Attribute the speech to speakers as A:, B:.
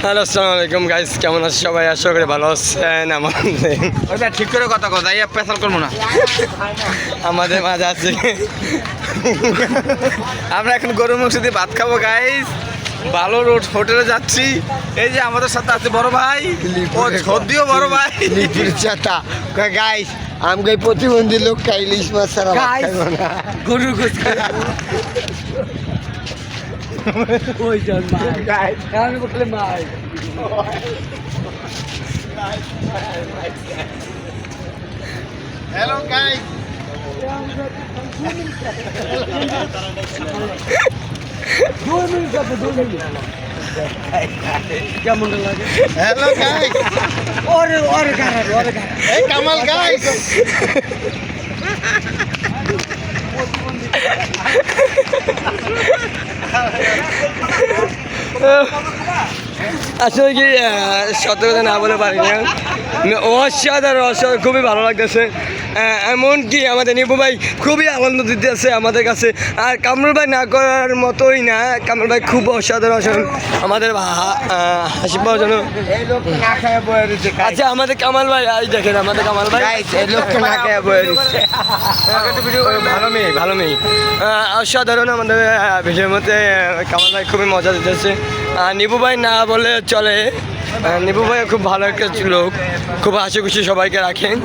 A: Hello, আসসালামু আলাইকুম guys, কেমন আছেন সবাই? আশা করি ভালো আছেন।
B: ওইটা ঠিক করে কথা কথা ইয়া পেশাল করবো না।
A: আমাদের মাঝে আছে
B: আমরা এখন গরুর মাংস দিয়ে ভাত খাবো গাইস। ভালো রোড হোটেলে যাচ্ছি। এই যে আমাদের সাথে আছে বড় ভাই, ও সর্দিও বড় ভাই।
C: গাইস আমাকে প্রতিবন্ধী লোক ইলিশ মাছ ছাড়া ভাত খাইবো না।
A: গরুর গোস ওই জন ভাই আমি বললে ভাই
C: হ্যালো গাইস,
A: কেমন লাগে?
C: হ্যালো গাইস, এই কামাল গাইস।
A: আসলে কি সত্য কথা না বলে পারি না, অসাধারণ অসাধারণ, খুবই ভালো লাগতেছে। এমনকি আমাদের নিপু ভাই খুবই আনন্দ দিতেছে আমাদের কাছে। আর কামরুল ভাই না করার মতোই না, কামরুল ভাই খুব অসাধারণ অসাধারণ আমাদের হাসি পাওয়ার জন্য।
C: এই লোক না খায় বয়ে রয়েছে।
A: আচ্ছা, আমাদের কামাল ভাই, আজ দেখেন আমাদের কামাল ভাই,
C: গাইস এই লোক না খায় বয়ে রয়েছে।
A: ভালো মেয়ে, ভালো মেয়ে, অসাধারণ আমাদের ভিডিওর মধ্যে কামাল ভাই খুবই মজা দিতেছে। নিপু ভাই না বলে চলে, নিপু ভাই খুব ভালো একটা লোক, খুব হাসি খুশি সবাইকে রাখেন।